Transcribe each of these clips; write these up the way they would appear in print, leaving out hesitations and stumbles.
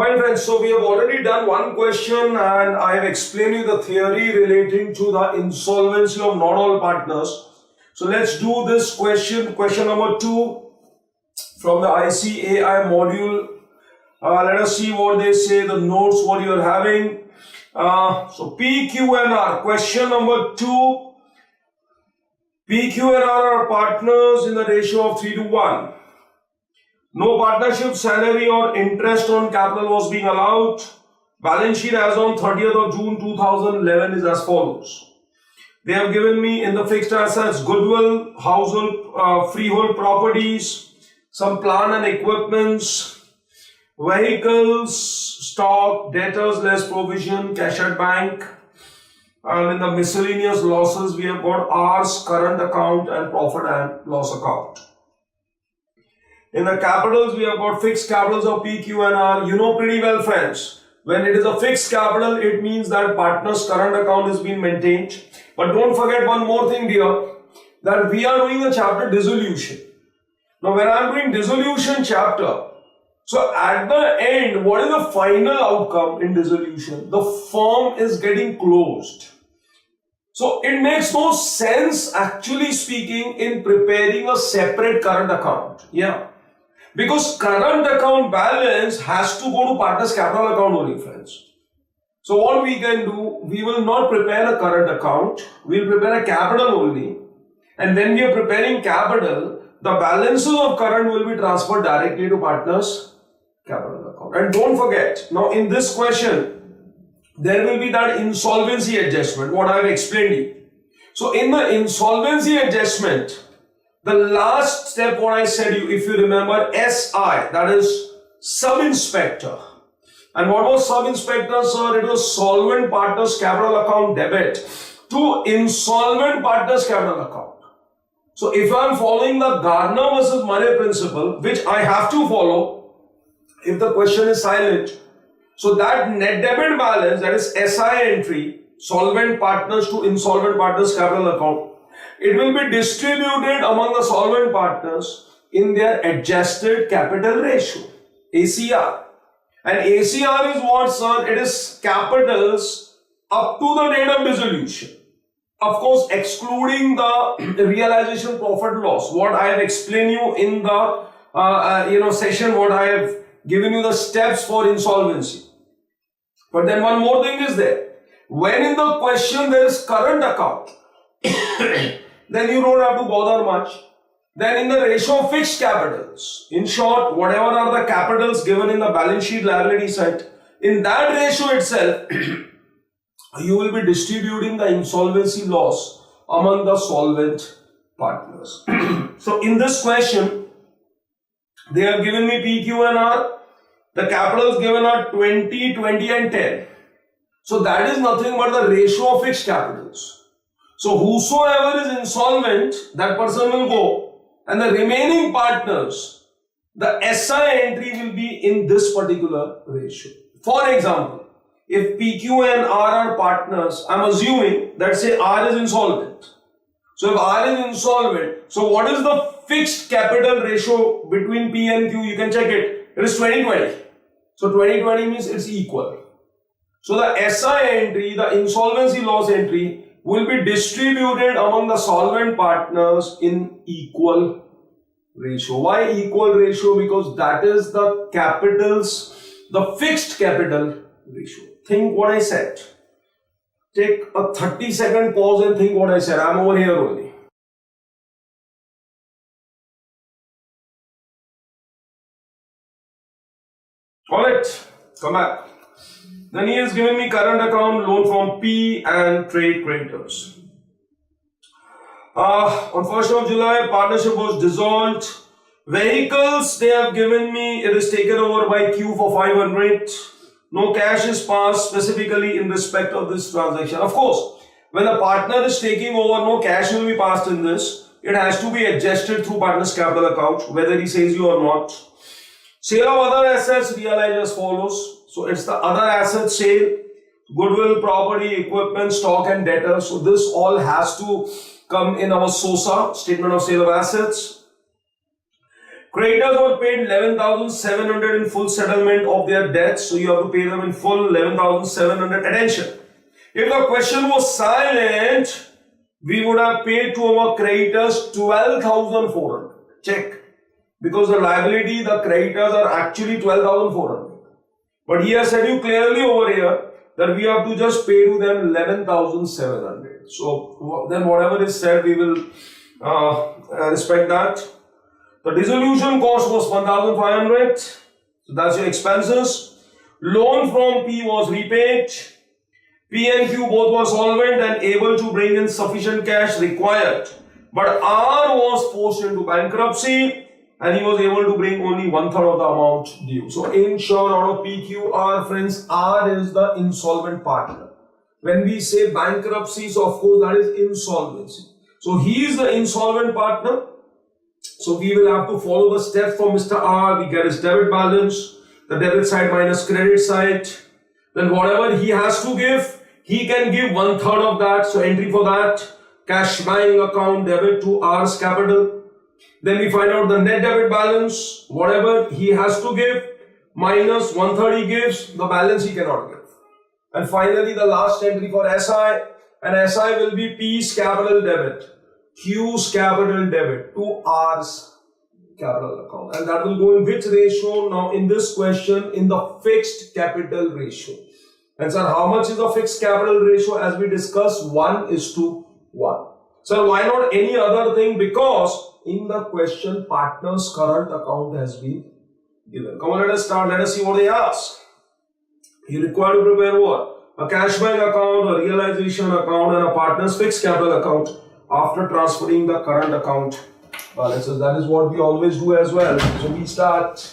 Fine friends, so we have already done one question and I have explained you the theory relating to the insolvency of not all partners. So let's do this question number 2 from the ICAI module. Let us see what they say, the notes what you are having. So PQNR, question number 2. PQNR are partners in the ratio of 3 to 1. No partnership salary or interest on capital was being allowed. Balance sheet as on 30th of June 2011 is as follows. They have given me in the fixed assets, goodwill, household, freehold properties, some plant and equipments, vehicles, stock, debtors less provision, cash at bank. And in the miscellaneous losses, we have got R's, current account and profit and loss account. In the capitals, we have got fixed capitals of P, Q and R. You know pretty well, friends. When it is a fixed capital, it means that partner's current account is being maintained. But don't forget one more thing, dear, that we are doing the chapter dissolution. Now, when I am doing dissolution chapter, so at the end, what is the final outcome in dissolution? The firm is getting closed. So it makes no sense, actually speaking, in preparing a separate current account. Yeah. Because current account balance has to go to partner's capital account only, friends. So what we can do, we will not prepare a current account, we will prepare a capital only. And when we are preparing capital, the balances of current will be transferred directly to partner's capital account. And don't forget, now in this question, there will be that insolvency adjustment, what I have explained to you. So in the insolvency adjustment, the last step what I said you, if you remember, SI, that is sub-inspector. And what was sub-inspector, sir? It was solvent partner's capital account debit to insolvent partner's capital account. So if I am following the Gardner versus Murray principle, which I have to follow, if the question is silent, so that net debit balance, that is SI entry, solvent partners to insolvent partners capital account, it will be distributed among the solvent partners in their adjusted capital ratio, ACR. And ACR is what, sir? It is capitals up to the date of dissolution. Of course, excluding the realization profit loss. What I have explained you in the session, what I have given you the steps for insolvency. But then one more thing is there. When in the question there is current account, then you don't have to bother much. Then in the ratio of fixed capitals, in short, whatever are the capitals given in the balance sheet liability side, in that ratio itself, you will be distributing the insolvency loss among the solvent partners. So in this question, they have given me P, Q and R. The capitals given are 20, 20 and 10. So that is nothing but the ratio of fixed capitals. So whosoever is insolvent, that person will go, and the remaining partners, the SI entry will be in this particular ratio. For example, if PQ and R are partners, I am assuming that say R is insolvent. So if R is insolvent, so what is the fixed capital ratio between P and Q? You can check it. It is 20-20. So 20-20 means it's equal. So the SI entry, the insolvency loss entry, will be distributed among the solvent partners in equal ratio. Why equal ratio? Because that is the capitals, the fixed capital ratio. Think what I said. Take a 30-second pause and think what I said. I'm over here only. Alright, come back. Then he has given me current account, loan from P and trade creditors. On 1st of July, partnership was dissolved. Vehicles, they have given me, it is taken over by Q for 500. No cash is passed specifically in respect of this transaction. Of course, when the partner is taking over, no cash will be passed in this. It has to be adjusted through partner's capital account, whether he says you or not. Sale of other assets realized as follows. So it's the other asset sale, goodwill, property, equipment, stock and debtors. So this all has to come in our SOSA, statement of sale of assets. Creditors were paid 11,700 in full settlement of their debts, so you have to pay them in full 11,700. Attention. If the question was silent, we would have paid to our creditors 12,400. Check. Because the liability, the creditors are actually 12,400. But he has said you clearly over here that we have to just pay to them 11,700. So then whatever is said, we will respect that. The dissolution cost was 1,500. So that's your expenses. Loan from P was repaid. P and Q both were solvent and able to bring in sufficient cash required. But R was forced into bankruptcy and he was able to bring only 1/3 of the amount due. So in short, out of PQR, friends, R is the insolvent partner. When we say bankruptcy, so of course that is insolvency. So he is the insolvent partner. So we will have to follow the steps for Mr. R. We get his debit balance, the debit side minus credit side. Then whatever he has to give, he can give 1/3 of that. So entry for that, cash buying account debit to R's capital. Then we find out the net debit balance, whatever he has to give, minus 1/3 he gives, the balance he cannot give. And finally the last entry for SI, and SI will be P's capital debit, Q's capital debit to R's capital account. And that will go in which ratio? Now in this question, in the fixed capital ratio. And sir, how much is the fixed capital ratio? As we discussed, 1:1. Sir, why not any other thing? Because in the question, partner's current account has been given. Come on, let us start. Let us see what they ask. You require to prepare what? A cash bank account, a realization account, and a partner's fixed capital account after transferring the current account balances. That is what we always do as well. So we start.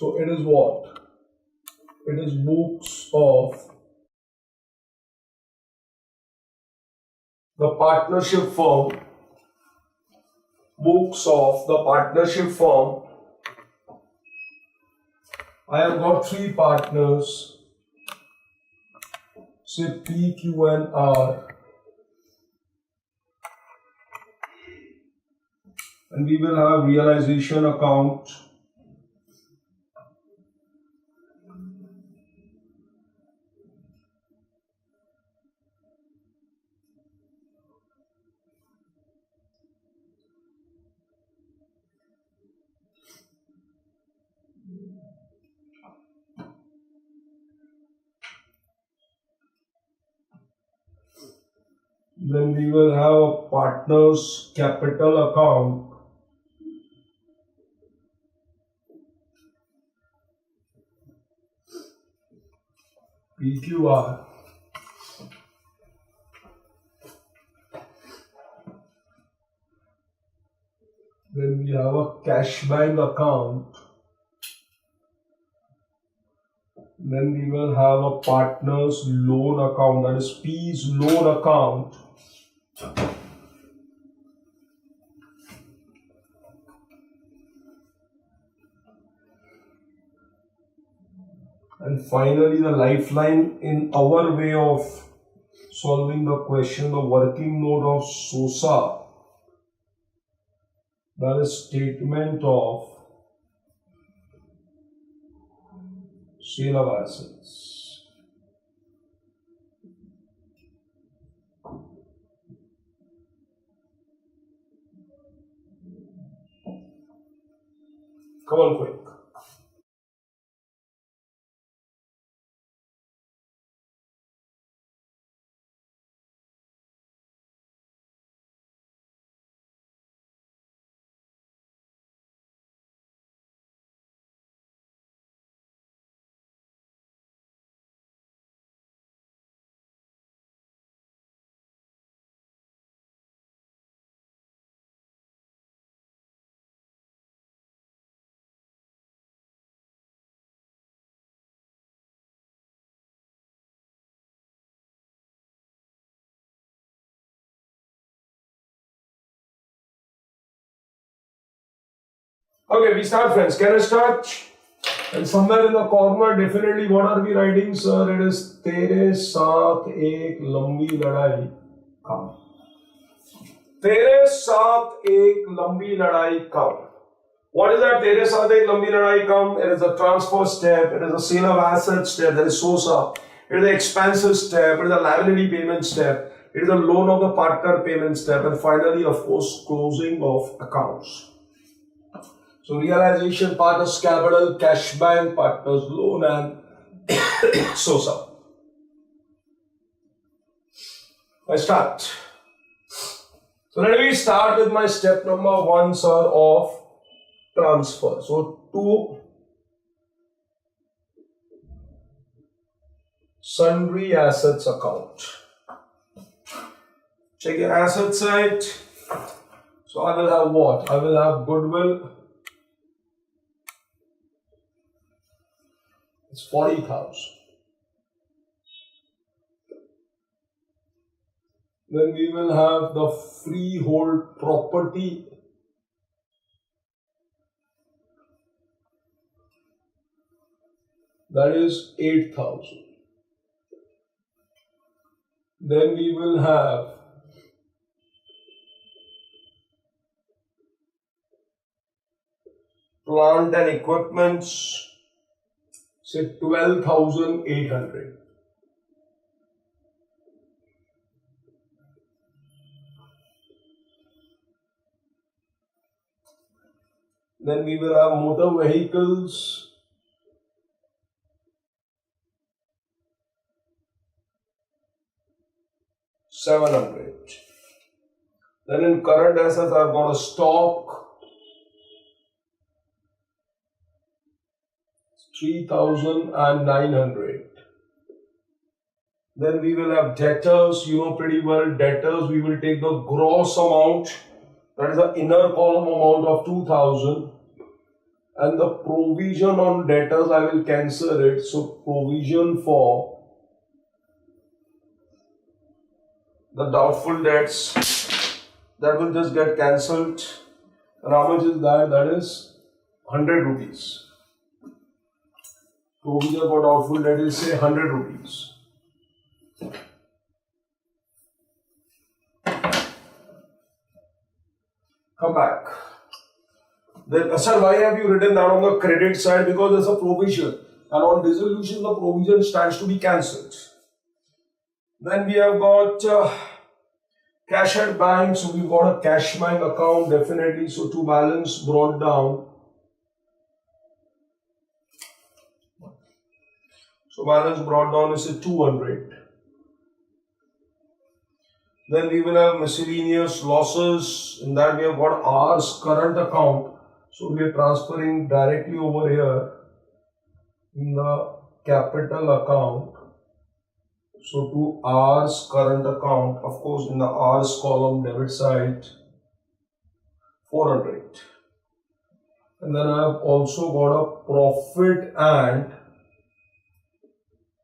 So it is what? It is books of the partnership firm. Books of the partnership firm. I have got 3 partners. Say P, Q, and R. And we will have realization account. Then we will have a partner's capital account. PQR. Then we have a cash bank account. Then we will have a partner's loan account, that is P's loan account. And finally, the lifeline in our way of solving the question, the working note of SOSA, that is statement of sale of assets. Come on, quick. Okay, we start, friends. Can I start? And somewhere in the corner, definitely what are we writing, sir? It is तेरे साथ एक लंबी लड़ाई कम. तेरे साथ एक लंबी लड़ाई कम. What is that? तेरे साथ एक लंबी लड़ाई कम. It is a transfer step. It is a sale of assets step. That is SOSA. It is the expenses step. It is a liability payment step. It is a loan of the partner payment step. And finally, of course, closing of accounts. So realization, partners capital, cash bank, partners loan, and SOSA. I start. So let me start with my step number 1, sir, of transfer. So to sundry assets account. Check your asset side. So I will have what? I will have goodwill. It's 40,000. Then we will have the freehold property. That is 8,000. Then we will have plant and equipments. Say 12,800. Then we will have motor vehicles. $700. Then in current assets, I've got a stock. 3,900. Then we will have debtors, you know pretty well, debtors, we will take the gross amount, that is the inner column amount of 2,000, and the provision on debtors, I will cancel it, so provision for the doubtful debts, that will just get cancelled. And how much is that? That is 100 rupees. Provision for doubtful debt is say 100 rupees. Come back. Then, sir, why have you written that on the credit side? Because there's a provision. And on dissolution, the provision stands to be cancelled. Then we have got cash at bank. So we've got a cash bank account definitely. So to balance brought down. So balance brought down is 200. Then we will have miscellaneous losses. In that we have got R's current account. So we are transferring directly over here in the capital account. So to R's current account, of course in the R's column debit side, 400. And then I have also got a profit and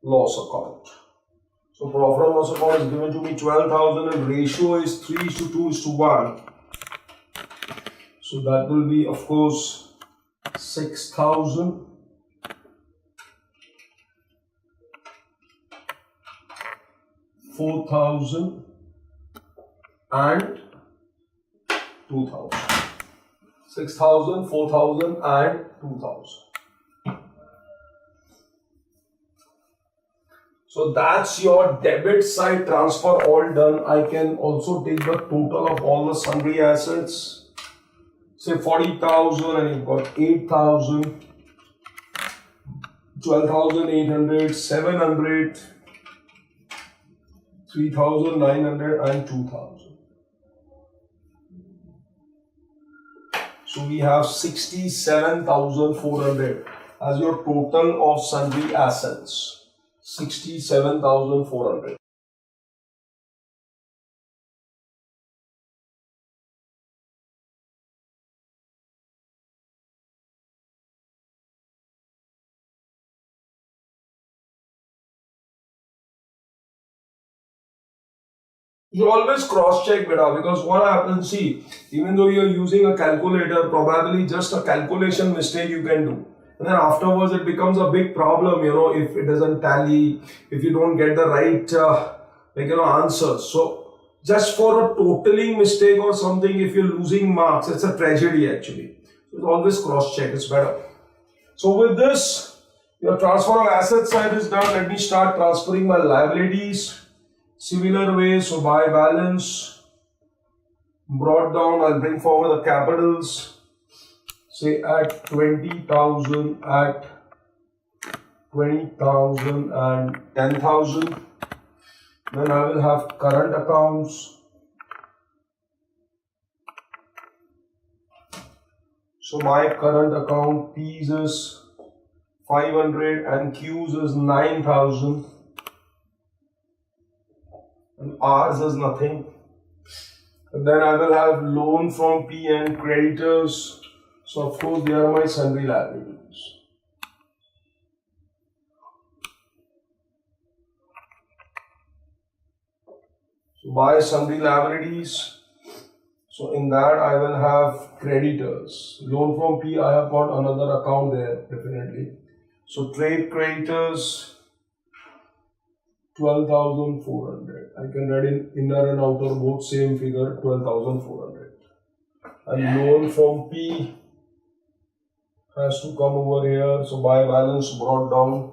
loss account. So profit and loss account is given to me 12,000 and ratio is 3:2:1. So that will be of course 6,000. 4,000 and 2,000. 6,000, 4,000 and 2,000. So that's your debit side transfer all done. I can also take the total of all the sundry assets. Say 40,000 and you've got 8,000, 12,800, 700, 3,900 and 2,000. So we have 67,400 as your total of sundry assets. 67,400. You always cross check beta, because what happens, see, even though you are using a calculator, probably just a calculation mistake you can do. And then afterwards it becomes a big problem, if it doesn't tally, if you don't get the right, answers. So just for a totaling mistake or something, if you're losing marks, it's a tragedy actually. So it's always cross-check, it's better. So with this, your transfer of asset side is done. Let me start transferring my liabilities. Similar way, so buy balance, brought down, I'll bring forward the capitals. Say at 20,000, at 20,000 and 10,000. Then I will have current accounts. So my current account P's is 500 and Q's is 9,000. And R's is nothing. And then I will have loan from P and creditors. So of course they are my sundry liabilities. So buy sundry liabilities. So in that I will have creditors. Loan from P, I have got another account there definitely. So trade creditors 12,400. I can write in inner and outer both same figure 12,400. And loan from P has to come over here. So buy balance brought down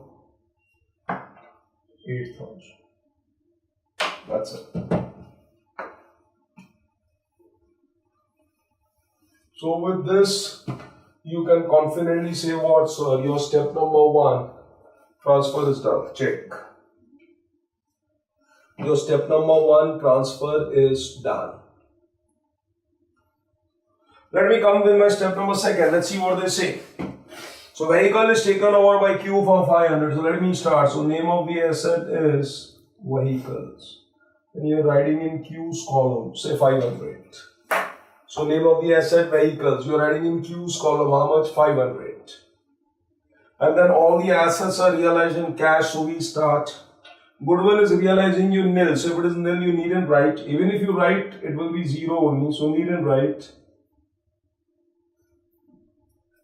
8,000. That's it. So with this, you can confidently say what, sir, your step number 1 transfer is done. Check. Your step number 1 transfer is done. Let me come with my step number 2. Let's see what they say. So vehicle is taken over by Q for 500. So let me start. So name of the asset is vehicles. And you're writing in Q's column, say 500. So name of the asset vehicles. You're writing in Q's column how much? 500. And then all the assets are realized in cash. So we start. Goodwill is realizing you nil. So if it is nil, you needn't write. Even if you write, it will be 0 only. So needn't write.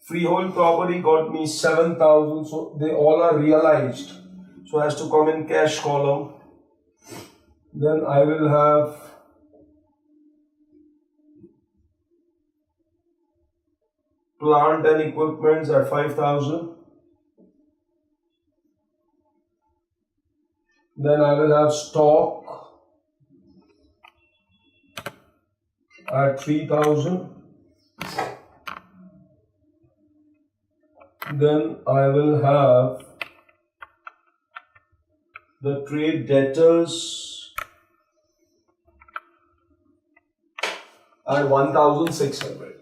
Freehold property got me 7,000. So they all are realized. So has to come in cash column. Then I will have plant and equipments at 5,000. Then I will have stock at 3,000. Then I will have the trade debtors at 1,600.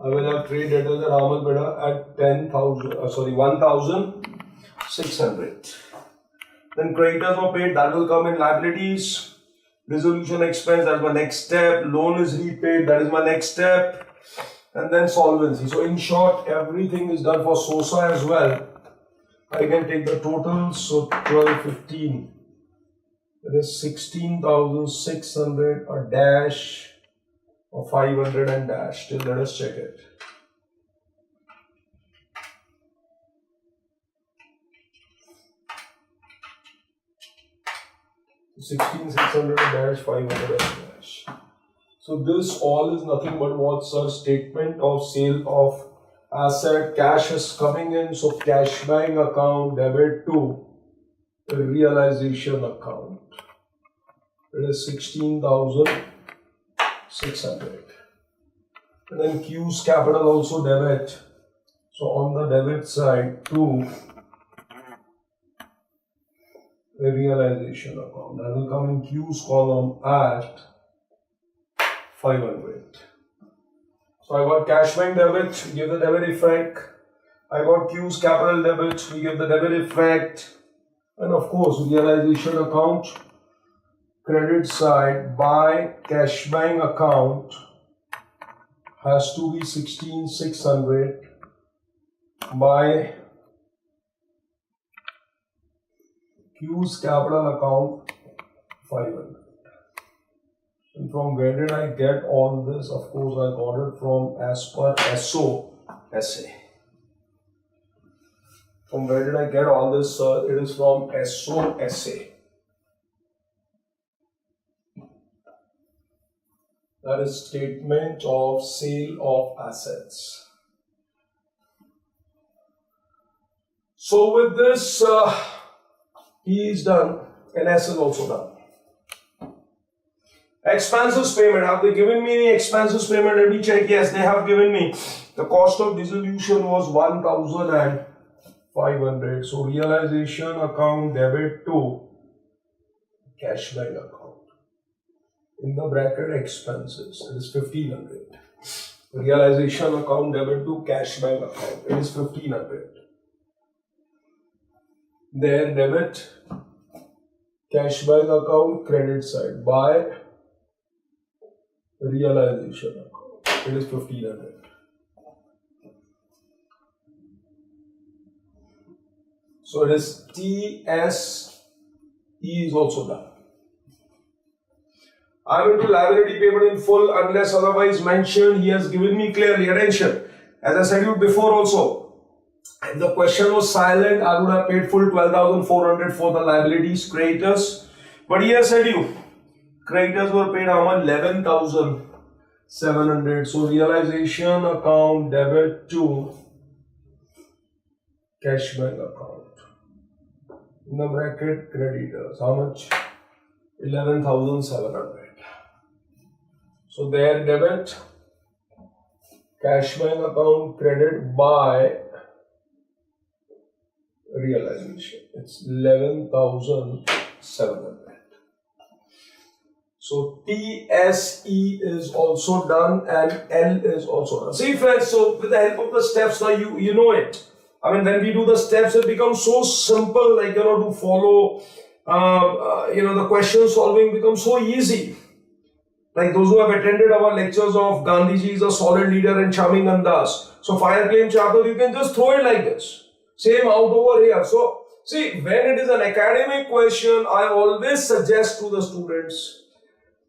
I will have trade debtors at how much better? At 1,600. Then creditors are paid, that will come in liabilities. Resolution expense, that's my next step. Loan is repaid, that is my next step. And then solvency. So in short, everything is done for SOSA as well. I can take the totals. So 12, 15. That is 16,600 a dash or 500 and dash. Still let us check it. So 16,600 a dash, 500 a dash. So this all is nothing but what, sir? Statement of sale of asset. Cash is coming in. So cash buying account debit to realization account. It is 16,600. And then Q's capital also debit. So on the debit side to the realization account. That will come in Q's column at 500. So I got cash bank debit, we give the debit effect. I got Q's capital debit, we give the debit effect. And of course, realization account, credit side by cash bank account has to be 16,600 by Q's capital account 500. And from where did I get all this? Of course, I got it from as per SO SA. From where did I get all this, sir? It is from SO SA. That is statement of sale of assets. So with this, P is done and S is also done. Expenses payment. Have they given me any expenses payment? Let me check. Yes, they have given me. The cost of dissolution was 1,500. So realization account debit to cash bank account. In the bracket expenses, it is 1,500. Realization account debit to cash bank account. It is 1,500. There debit cash bank account credit side by realization account. It is 1,500. So it is TSE is also done. I am into liability payment in full unless otherwise mentioned. He has given me clearly. Attention. As I said you before also, if the question was silent, I would have paid full 12,400 for the liabilities creditors. But he has said you, creditors were paid how much? 11,700. So realization account debit to cash bank account. In the bracket creditors, how much? 11,700. So there debit cash bank account credit by realization. It's 11,700. So TSE is also done and L is also done. See friends, so with the help of the steps now you know it. I mean, when we do the steps, it becomes so simple, like, to follow, the question solving becomes so easy. Like those who have attended our lectures of Gandhiji is a solid leader and charming Andas. So fire claim chapter, you can just throw it like this. Same out over here. So see, when it is an academic question, I always suggest to the students,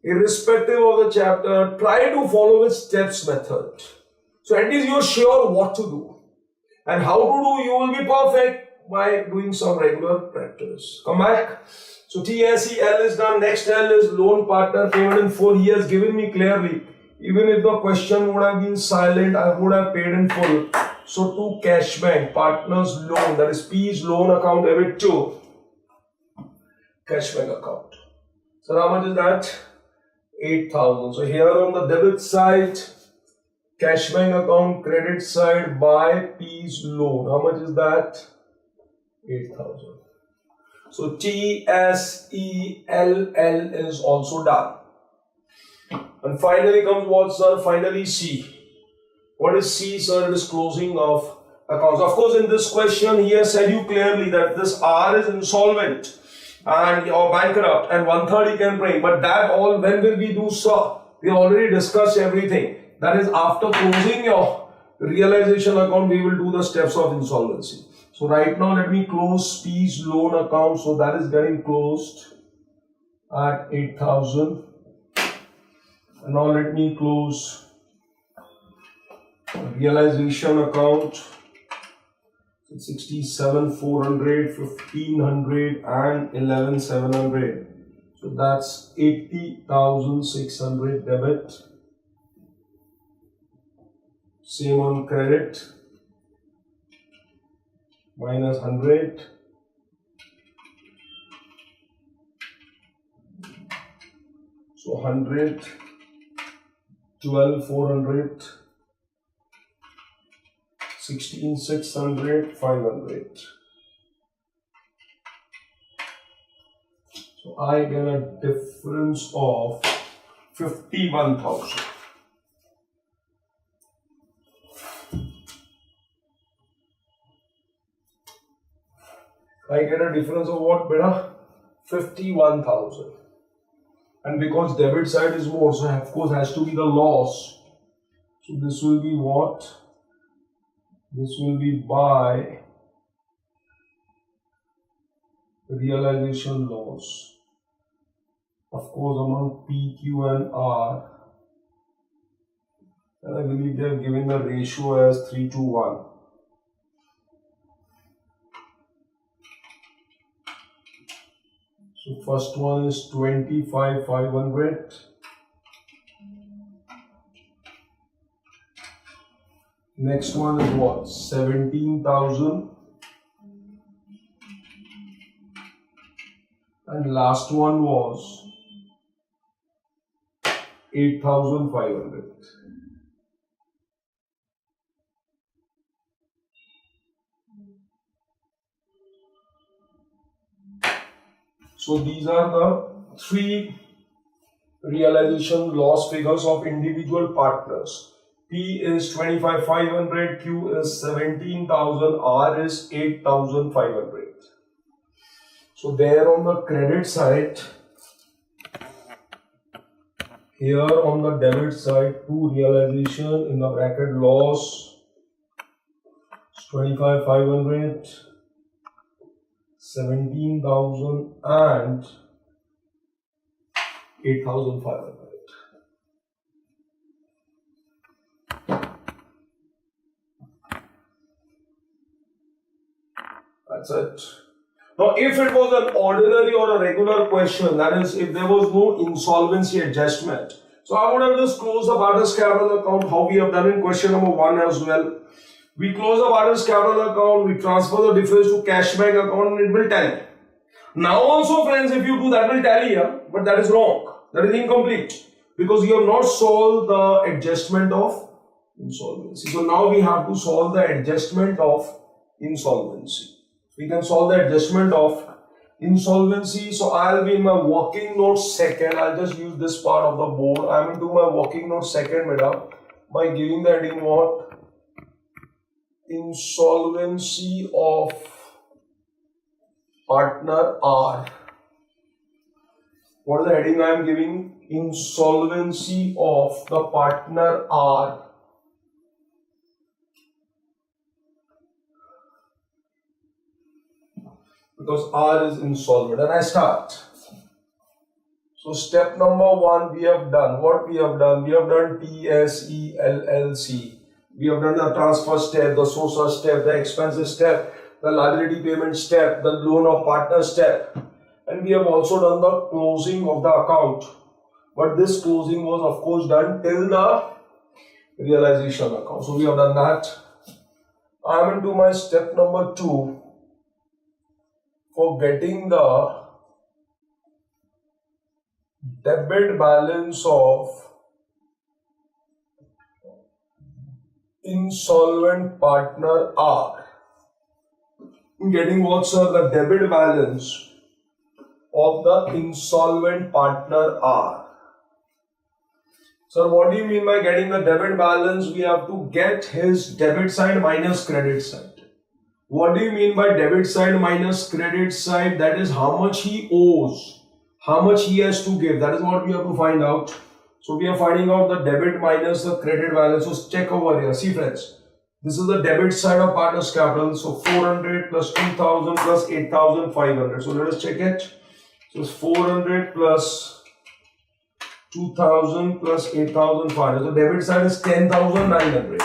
irrespective of the chapter, try to follow with steps method. So at least you are sure what to do. And how to do, you will be perfect by doing some regular practice. Come back. So TSEL is done. Next L is loan partner payment in full. He has given me clearly. Even if the question would have been silent, I would have paid in full. So to cash bank, partners loan, that is P's loan account debit to cash bank account. So how much is that? 8,000. So here on the debit side, cash bank account credit side by P's loan. How much is that? 8,000. So TSELL is also done. And finally comes what, sir? Finally C. What is C, sir? It is closing of accounts. Of course, in this question, he has said you clearly that this R is insolvent and or bankrupt and 1/3 he can bring. But that all, when will we do, sir? We already discussed everything. That is, after closing your realization account, we will do the steps of insolvency. So right now, let me close P's loan account. So that is getting closed at 8,000. And now let me close realization account. 67,400, 1,500 and 11,700. So that's 80,600 debit. Same on credit. Minus 100. So 100, 12,400, 16,600, 500. So I get a difference of 51,000. I get a difference of what, beta? 51,000. And because debit side is more, so of course has to be the loss. So this will be what? This will be by realization loss of course, among P, Q and R. And I believe they have given the ratio as 3:1. So first one is 25,500. Next one is what? 17,000. And last one was 8,500. So these are the three realization loss figures of individual partners. P is 25,500, Q is 17,000, R is 8,500. So there on the credit side, here on the debit side, two realization in the bracket loss, 25,500, 17,000 and 8,500. That's it. Now, if it was an ordinary or a regular question, that is, if there was no insolvency adjustment, so I would have just closed the partner's capital account, how we have done in question number 1 as well. We close the partner's capital account, we transfer the difference to cash bank account, and it will tally. Now also, friends, if you do that will tally, yeah? But that is wrong. That is incomplete because you have not solved the adjustment of insolvency. So now we have to solve the adjustment of insolvency. We can solve the adjustment of insolvency. So I'll be in my working notes second. I'll just use this part of the board. I'm into my working notes second, madam, by giving the heading what? Insolvency of partner R. What is the heading I am giving? Insolvency of the partner R. Because R is insolvent, and I start. So step number 1 we have done. What we have done? We have done TSE LLC. We have done the transfer step, the SOSA step, the expenses step, the liability payment step, the loan of partner step, and we have also done the closing of the account. But this closing was of course done till the realization account. So we have done that. I am into my step number 2 for getting the debit balance of insolvent partner R. Getting what, sir? The debit balance of the insolvent partner R. Sir, what do you mean by getting the debit balance? We have to get his debit side minus credit side. What do you mean by debit side minus credit side? That is how much he owes, how much he has to give. That is what we have to find out. So we are finding out the debit minus the credit balance. So check over here. See friends, this is the debit side of partner's capital. So 400 plus 2,000 plus 8,500. So let us check it. So it's 400 plus 2,000 plus 8,500. So debit side is 10,900.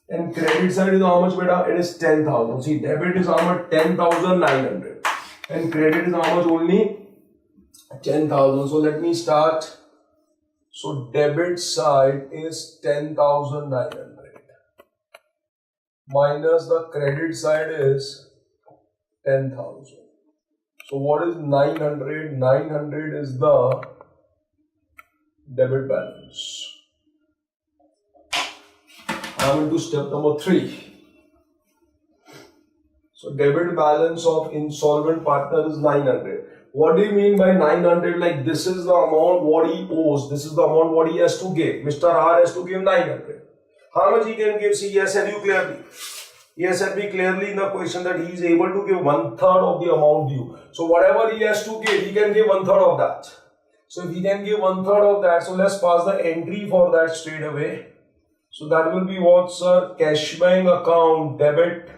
And credit side is how much, beta? It is 10,000. See, debit is how much? 10,900. And credit is how much? Only 10,000. So let me start. So debit side is 10,900. Minus the credit side is 10,000. So what is 900? 900 is the debit balance. I am into step number 3. So debit balance of insolvent partner is 900. What do you mean by 900? Like this is the amount what he owes. This is the amount what he has to give. Mr. R has to give 900. How much he can give? See, he has said you clearly. He has said me clearly in the question that he is able to give 1/3 of the amount due. So whatever he has to give, he can give 1/3 of that. So if he can give 1/3 of that, so let's pass the entry for that straight away. So that will be what, sir? Cash bank account debit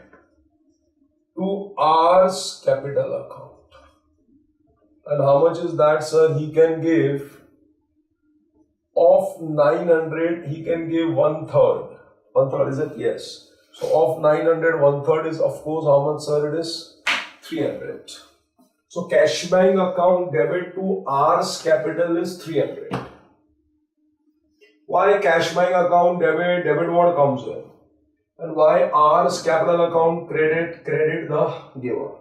to R's capital account. And how much is that, sir? He can give of 900, he can give 1/3. 1/3, is it? Yes. So of 900, 1/3 is of course how much, sir? It is 300. So cash bank account debit to R's capital is 300. Why cash bank account debit? Debit what comes in? And why R's capital account credit? Credit the giver.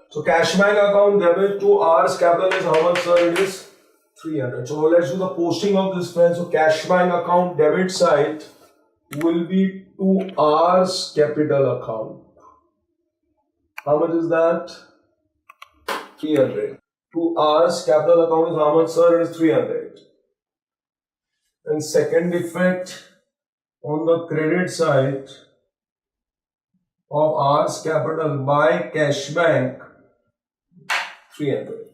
So cash bank account debit to R's capital is how much, sir? It is 300. So let's do the posting of this, friend. So cash bank account debit side will be to R's capital account. How much is that? 300. To R's capital account is how much, sir? It is 300. And second effect on the credit side of R's capital by cash bank, 300.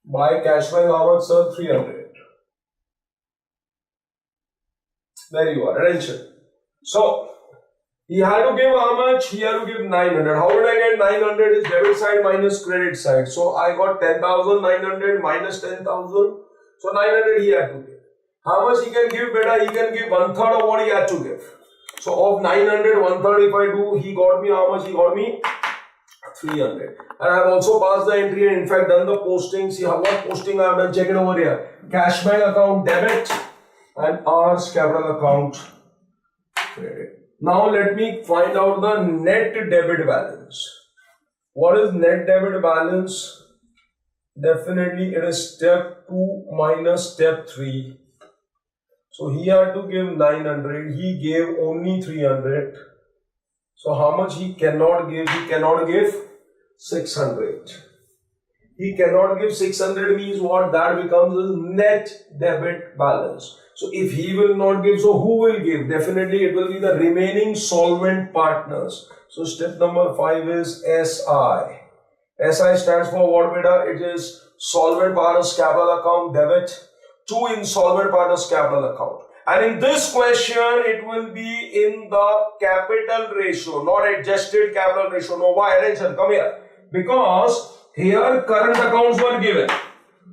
By cash bank how much, sir? 300. There you are. Attention. So he had to give how much? He had to give 900. How did I get 900? Is debit side minus credit side. So I got 10,900 minus 10,000. So 900 he had to give. How much he can give, beta? He can give 1/3 of what he had to give. So of 900, 1/3 if I do, he got me how much? He got me 300. And I have also passed the entry and in fact done the posting. See how what posting I have done. Check it over here. Cash bank account debit and R's capital account credit. Now let me find out the net debit balance. What is net debit balance? Definitely it is step 2 minus step 3. So he had to give 900. He gave only 300. So how much he cannot give? He cannot give 600. He cannot give 600 means what? That becomes his net debit balance. So if he will not give, so who will give? Definitely it will be the remaining solvent partners. So step number 5 is SI. SI stands for what, beta? It is solvent partners capital account debit to insolvent partners capital account. And in this question, it will be in the capital ratio, not adjusted capital ratio. No, why? Attention, come here. Because here current accounts were given.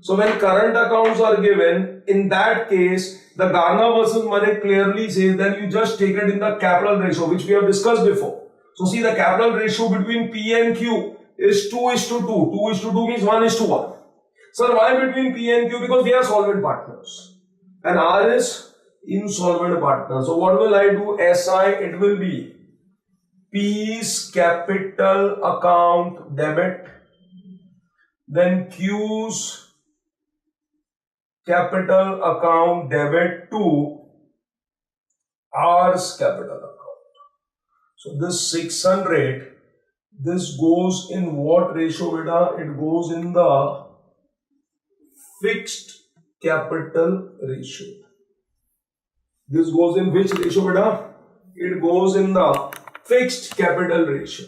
So when current accounts are given, in that case, the Garner versus Murray clearly says that you just take it in the capital ratio, which we have discussed before. So see, the capital ratio between P and Q is 2:2. 2:2 means 1:1. Sir, why between P and Q? Because they are solvent partners. And R is insolvent partner. So what will I do? SI, it will be P's capital account debit, then Q's capital account debit to R's capital account. So this 600, this goes in what ratio, beta? It goes in the fixed capital ratio. This goes in which ratio, beta? It goes in the fixed capital ratio.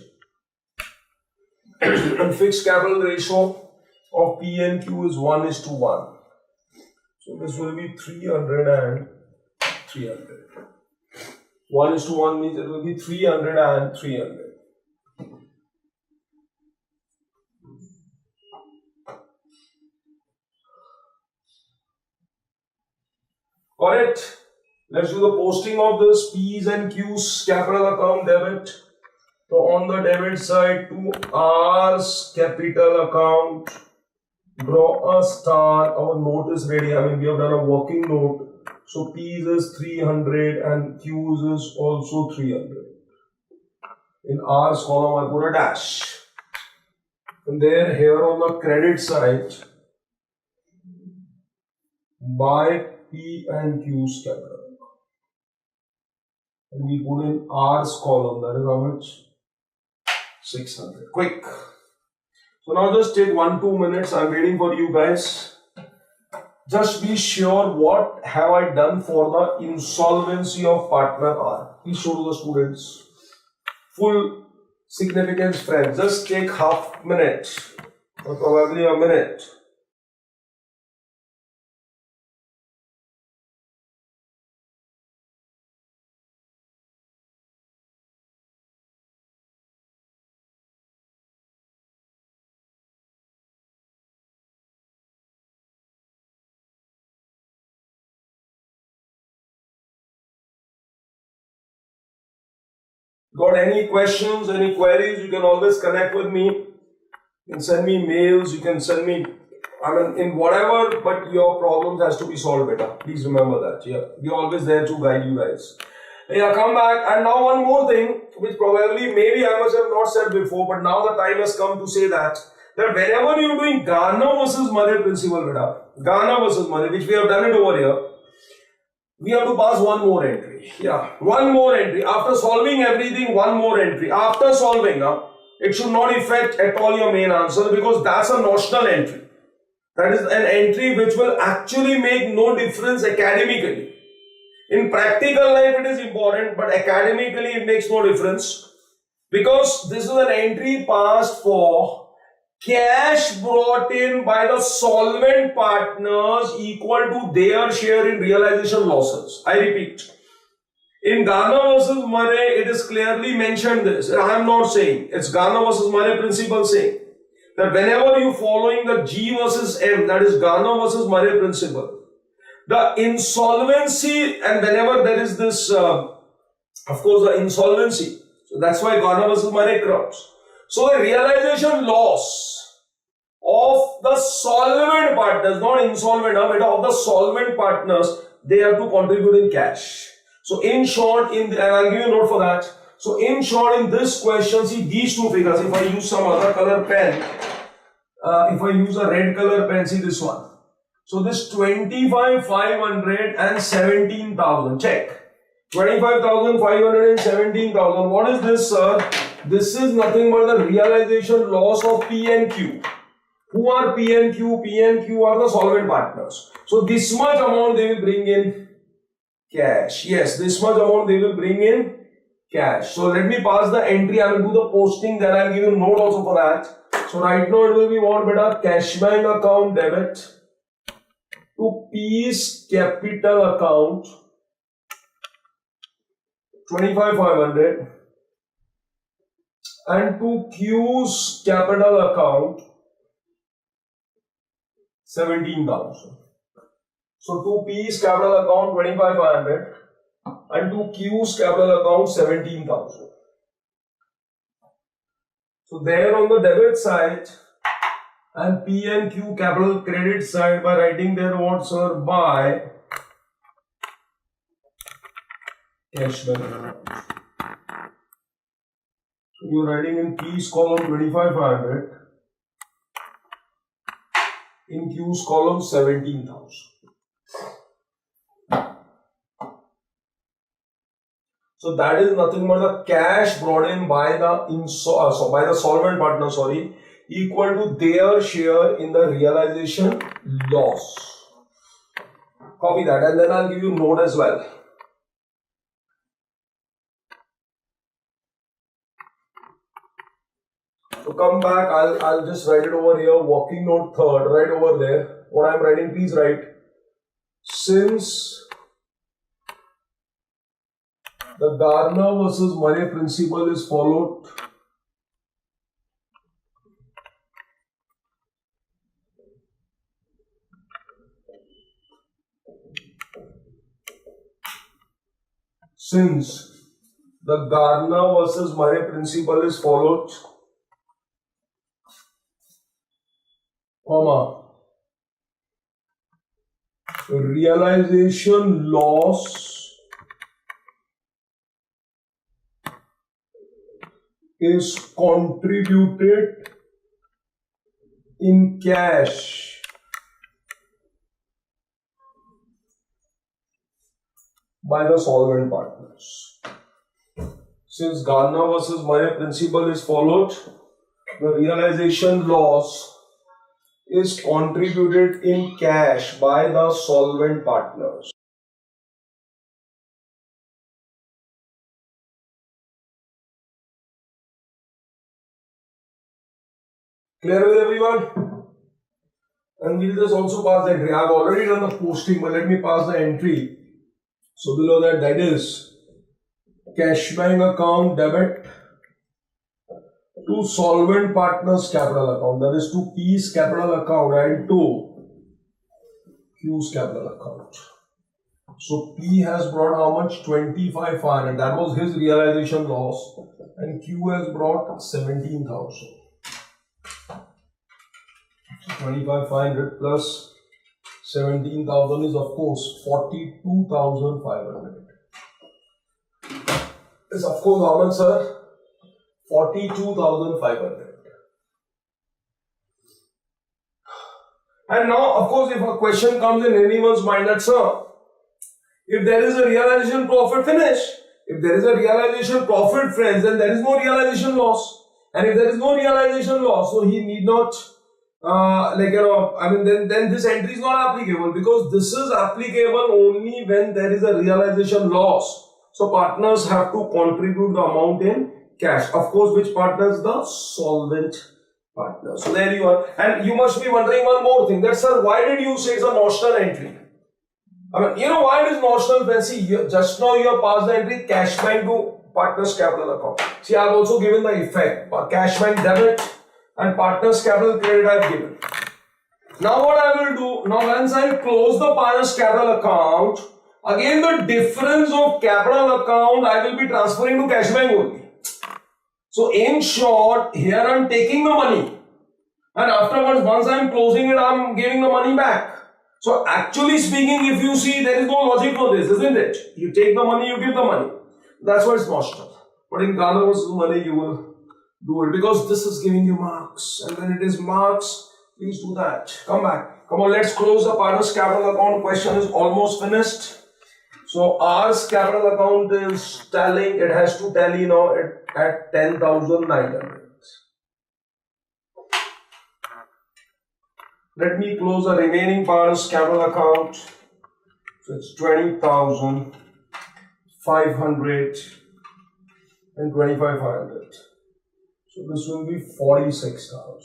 And fixed capital ratio of P and Q is 1:1. So this will be 300 and 300. 1:1 means it will be 300 and 300. Got it? Let's do the posting of this P's and Q's capital account debit. So on the debit side, to R's capital account, draw a star. Our note is ready. I mean, we have done a working note. So P's is 300 and Q's is also 300. In R's column, I put a dash. And there, here on the credit side, by P and Q's capital. And we put in R's column, that is how much? 600. Quick. So now just take 1-2 minutes. I'm waiting for you guys. Just be sure what have I done for the insolvency of partner R. Please show to the students. Full significance, friends. Just take half minute or probably a minute. Got any questions, any queries, you can always connect with me. You can send me mails, you can send me, in whatever, but your problems has to be solved better. Please remember that. Yeah, we're always there to guide you guys. Yeah, come back. And now one more thing, which probably maybe I must have not said before, but now the time has come to say that whenever you're doing Gardner versus Murray principle, Gardner versus Murray, which we have done it over here, we have to pass one more entry. Yeah, one more entry. After solving everything, one more entry. After solving, it should not affect at all your main answer, because that's a notional entry. That is an entry which will actually make no difference academically. In practical life, it is important, but academically, it makes no difference, because this is an entry passed for cash brought in by the solvent partners equal to their share in realization losses. I repeat, in Gardner versus Murray, it is clearly mentioned this. I am not saying, it's Gardner versus Murray principle saying that whenever you following the G versus M, that is Gardner versus Murray principle, the insolvency, and whenever there is this, of course, the insolvency, so that's why Gardner versus Murray comes. So the realization loss of the solvent partners, not insolvent, but of the solvent partners, they have to contribute in cash. So in short, and I'll give you a note for that. So in short, in this question, see these two figures. If I use some other color pen, if I use a red color pen, see this one. So this 25,500 and 17,000. Check. 25,500 and 17,000. What is this, sir? This is nothing but the realization loss of P and Q. Who are P and Q? P and Q are the solvent partners. So this much amount they will bring in cash. Yes, this much amount they will bring in cash. So let me pass the entry. I will do the posting. Then I will give you a note also for that. So right now it will be what, beta? Cash bank account debit to P's capital account 25,500 and to Q's capital account 17,000. So to P's capital account 25,500 and to Q's capital account 17,000. So there on the debit side and P and Q capital credit side, by writing there what, sir? By cash bank account. So you're writing in P's column 25,500, in Q's column 17,000. So that is nothing but the cash brought in by the solvent partner, equal to their share in the realization loss. Copy that, and then I'll give you note as well. So come back, I'll just write it over here, working note third, right over there. What I'm writing, please write. Since the Gardner versus Murray principle is followed, since the Gardner versus Murray principle is followed, comma, realization loss is contributed in cash by the solvent partners. Since Gardner versus Murray principle is followed, the realization loss is contributed in cash by the solvent partners. Clear with everyone? And we'll just also pass the entry. I've already done the posting, but let me pass the entry. So below that, that is cash bank account debit to solvent partners capital account, that is to P's capital account and to Q's capital account. So P has brought how much? 25,500. That was his realization loss. And Q has brought 17,000. 25,500 plus 17,000 is of course 42,500. Is of course how much, sir? 42,500. And now, of course, if a question comes in anyone's mind that, sir, if there is a realization profit, finish. If there is a realization profit, friends, then there is no realization loss. And if there is no realization loss, so he need not, then this entry is not applicable, because this is applicable only when there is a realization loss. So partners have to contribute the amount in cash. Of course, which partners? The solvent partners. So there you are. And you must be wondering one more thing, that, sir, why did you say it's a notional entry? I mean, you know why it is notional? When see, just now you have passed the entry cash bank to partners capital account. See, I have also given the effect. Cash bank debit and partners capital credit I have given. Now what I will do, now once I close the partners capital account, again the difference of capital account I will be transferring to cash bank only. So in short, here I am taking the money, and afterwards once I am closing it, I am giving the money back. So actually speaking, if you see, there is no logic for this, isn't it? You take the money, you give the money. That's why it's notional. But in Ghana versus money, you will do it, because this is giving you marks, and when it is marks, please do that. Come back. Come on, let's close the partners capital account. Question is almost finished. So R's capital account is tallying, it has to tally now at 10,900. Let me close the remaining partners capital account. So it's 20,500 and 25,500. So this will be 46,000.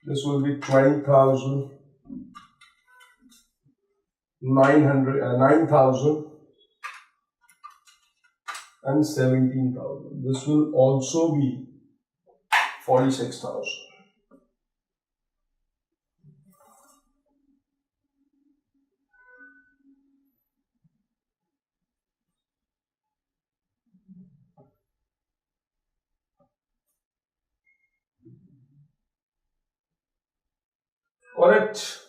This will be 20,000. 9,000 and 17,000. This will also be 46,000. Correct?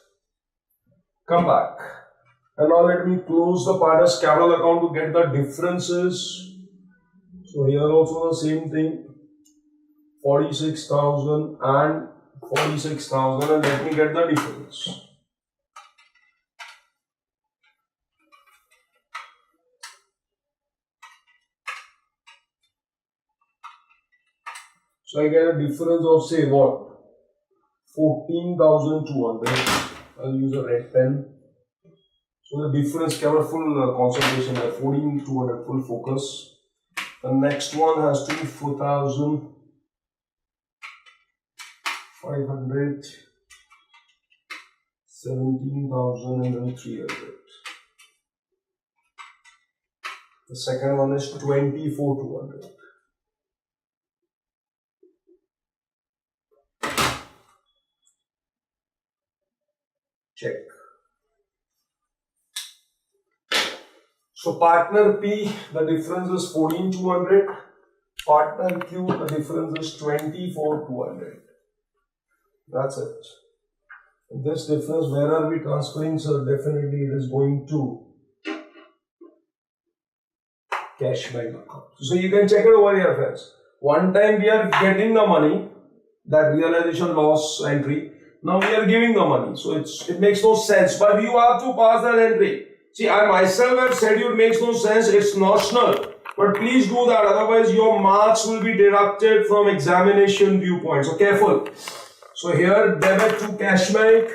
Come back. And now let me close the partners capital account to get the differences. So here also the same thing, 46,000 and 46,000, and let me get the difference. So I get a difference of, say, what? 14,200. I'll use a red pen. So the difference, cover full concentration at 14,200 full focus. The next one has to be 4,500, 17,000 and then 300. The second one is 24,200. Check. So partner P, the difference is 14,200. Partner Q, the difference is 24,200. That's it. This difference, where are we transferring, sir? Definitely it is going to cash bank account. So you can check it over here, friends. One time we are getting the money, that realization loss entry. Now we are giving the money. So it makes no sense. But you have to pass that entry. See, I myself have said it makes no sense. It's notional. But please do that. Otherwise, your marks will be deducted from examination viewpoint. So careful. So here, debit to cash bank.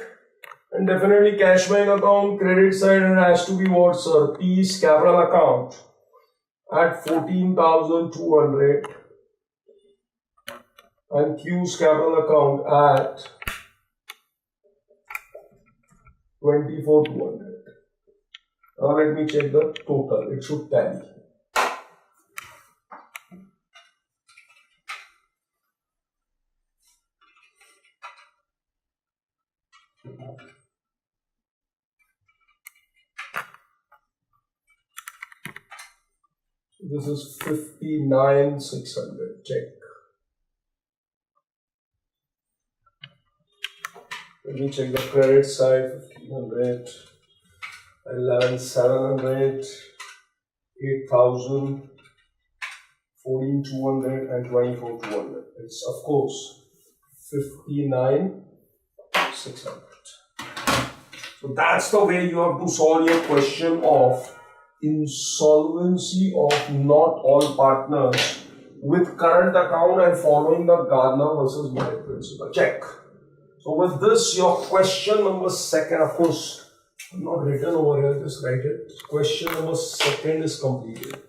And definitely cash bank account, credit side, and it has to be what, sir? P's capital account at 14,200. And Q's capital account at 24,200. Now let me check the total. It should tally. This is 59,600. Check. Let me check the credit side. 1,500, 11,700, 8,000, 14,200, and 24,200. It's of course 59,600. So that's the way you have to solve your question of insolvency of not all partners with current account and following the Gardner versus Merit principle. Check. So with this, your question number second, of course, not written over here, just write it. Question number second is completed.